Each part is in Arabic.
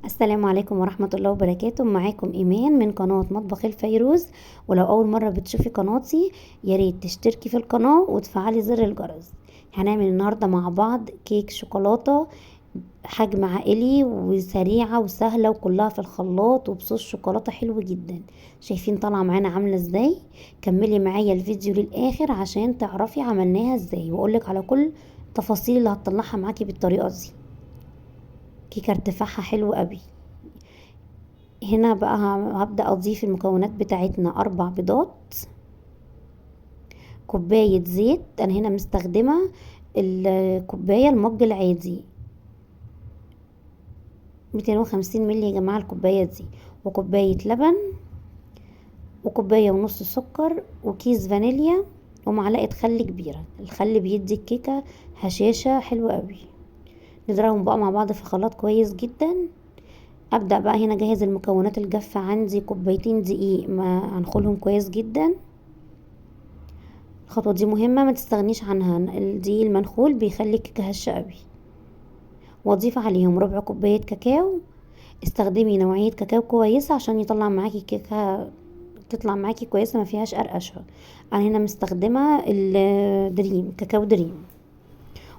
السلام عليكم ورحمة الله وبركاته. معاكم إيمان من قناة مطبخ الفيروز. ولو أول مرة بتشوفي قناتي ياريت تشتركي في القناة وتفعلي زر الجرس. هنعمل النهاردة مع بعض كيك شوكولاتة، حجم عائلي وسريعة وسهلة وكلها في الخلاط وبصوص شوكولاتة حلو جدا. شايفين طالعة معانا عاملة ازاي؟ كملي معايا الفيديو للآخر عشان تعرفي عملناها ازاي واقولك على كل التفاصيل اللي هتطلعها معاكي بالطريقة دي. كيكة ارتفاعها حلو قوي. هنا بقى هبدأ أضيف المكونات بتاعتنا 4 بيضات، كوباية زيت. أنا هنا مستخدمة الكوباية المج العادي 250 مللي يا جماعة الكوباية دي، وكوباية لبن، وكوباية ونص سكر، وكيس فانيليا، ومعلقة خل كبيرة. الخل بيدي الكيكة هشاشة حلوة قوي. نضربهم بقى مع بعض في خلاط كويس جدا. ابدأ بقى هنا جهز المكونات الجافة. عندي كوبايتين دقيق ما هنخلهم كويس جدا. الخطوة دي مهمة ما تستغنيش عنها، الدقيق المنخول بيخلي الكيكة هشة قوي. واضيف عليهم ربع كوباية كاكاو. استخدمي نوعية كاكاو كويسة عشان يطلع معاكي كيكة تطلع معاكي كويسة ما فيهاش قرقشة. انا هنا مستخدمة الدريم، كاكاو دريم.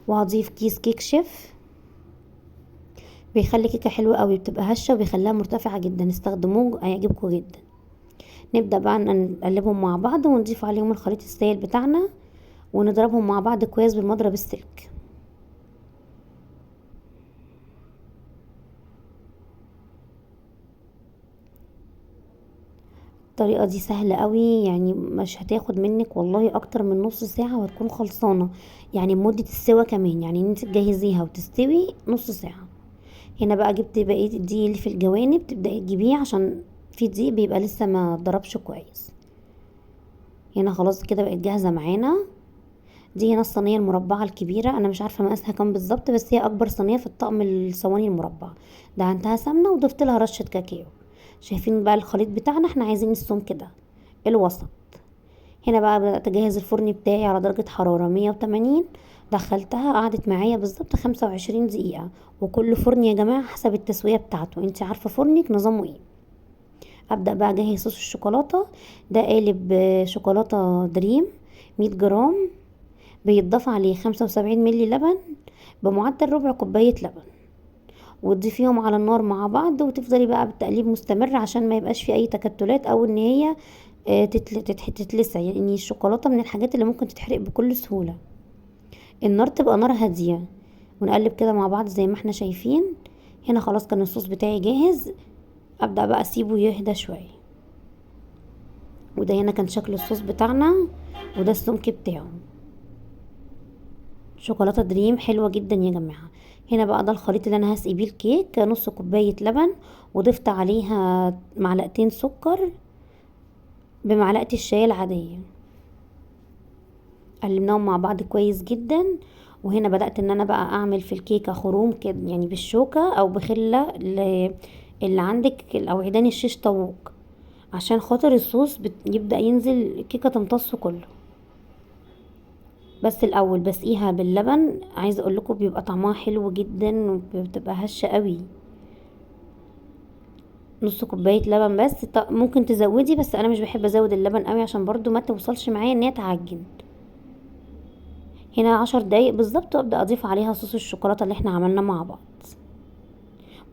وهضيف كيس كيك شيف، بيخلي كيكة حلوة قوي، بتبقى هشة وبيخليها مرتفعة جدا. استخدموه هيعجبكم جدا. نبدأ بقى نقلبهم مع بعض ونضيف عليهم الخليط السائل بتاعنا ونضربهم مع بعض كويس بالمضرب السلك. الطريقة دي سهلة قوي، يعني مش هتاخد منك والله اكتر من نص ساعة وهتكون خلصانة. يعني مدة السوا كمان، يعني ان انت تجهزيها وتستوي نص ساعة. هنا بقى جبت بقية الدقيق اللي في الجوانب، تبدأي تجيبيه عشان في دقيق بيبقى لسه ما ضربش كويس. هنا خلاص كده بقت جاهزة معانا. دي هنا الصينية المربعة الكبيرة، انا مش عارفة مقاسها كام بالظبط، بس هي اكبر صينية في الطقم الصواني المربع. دهنتها سمنة وضفت لها رشة كاكاو. شايفين بقى الخليط بتاعنا، احنا عايزين السمك كده الوسط. هنا بقى بدأت اجهز الفرن بتاعي على درجة حرارة 180. دخلتها قعدت معايا بالظبط 25 دقيقة. وكل فرن يا جماعة حسب التسوية بتاعته، انت عارفة فرنك نظامه ايه. ابدأ بقى اجهز صوص الشوكولاتة. ده قالب شوكولاتة دريم 100 جرام. بيتضاف عليه 75 ملي لبن بمعدل ربع كوباية لبن، وتضيفيهم على النار مع بعض وتفضلي بقى بالتقليب مستمر عشان ما يبقاش في اي تكتلات او ان هي تتلسع. يعني الشوكولاته من الحاجات اللي ممكن تتحرق بكل سهوله. النار تبقى نار هاديه ونقلب كده مع بعض زي ما احنا شايفين. هنا خلاص كان الصوص بتاعي جاهز. ابدا بقى اسيبه يهدى شويه. وده هنا كان شكل الصوص بتاعنا، وده السمك بتاعه. شوكولاته دريم حلوه جدا يا جماعه. هنا بقى ده الخليط اللي انا هسقي بيه الكيك، نص كوبايه لبن، وضفت عليها معلقتين سكر بمعلقه الشاي العاديه. قلبناهم مع بعض كويس جدا. وهنا بدأت ان انا بقى اعمل في الكيكة خروم كده، يعني بالشوكة او بخلة اللي عندك او عيدان الشيش طاووق، عشان خاطر الصوص يبدأ ينزل الكيكة تمتصه كله. بس الاول بسقيها باللبن. عايزه اقول لكم بيبقى طعمها حلو جدا وبتبقى هشه قوي. نص كوبايه لبن بس. ممكن تزودي، بس انا مش بحب ازود اللبن قوي عشان برضو ما توصلش معايا ان هي تعجن. هنا 10 دقايق بالظبط وابدا اضيف عليها صوص الشوكولاته اللي احنا عملناه مع بعض.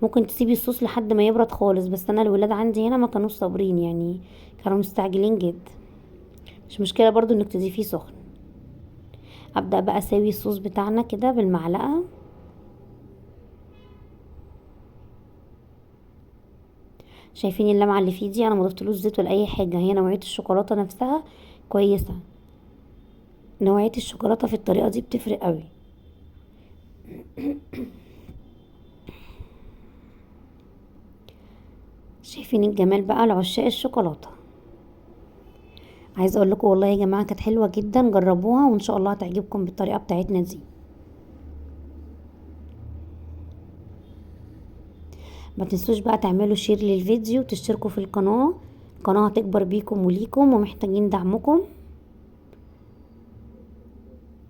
ممكن تسيبي الصوص لحد ما يبرد خالص، بس انا الولاد عندي هنا ما كانوش صابرين، يعني كانوا مستعجلين جدا. مش مشكله برضو انك تضيفيه سخن. ابدا بقى اسوي الصوص بتاعنا كده بالمعلقه. شايفين اللمعه اللي فيه دي؟ انا ما ضفتلوش زيت ولا اي حاجه. هي نوعيه الشوكولاته نفسها كويسه. نوعيه الشوكولاته في الطريقه دي بتفرق قوي. شايفين الجمال بقى لعشاق الشوكولاته. عايزه اقول لكم والله يا جماعه كانت حلوه جدا، جربوها وان شاء الله هتعجبكم بالطريقه بتاعتنا دي. ما تنسوش بقى تعملوا شير للفيديو وتشتركوا في القناه. القناه هتكبر بيكم وليكم ومحتاجين دعمكم.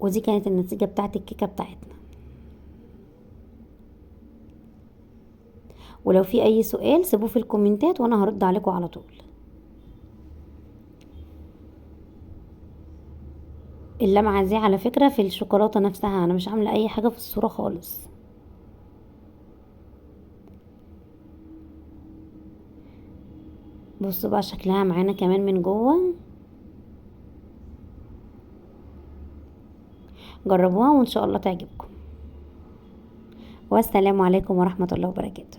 ودي كانت النتيجه بتاعت الكيكه بتاعتنا. ولو في اي سؤال سيبوه في الكومنتات وانا هرد عليكم على طول. اللمعة دي على فكرة في الشوكولاتة نفسها، انا مش عاملة اي حاجة في الصورة خالص. بصوا بقى شكلها معانا كمان من جوه. جربوها وان شاء الله تعجبكم. والسلام عليكم ورحمة الله وبركاته.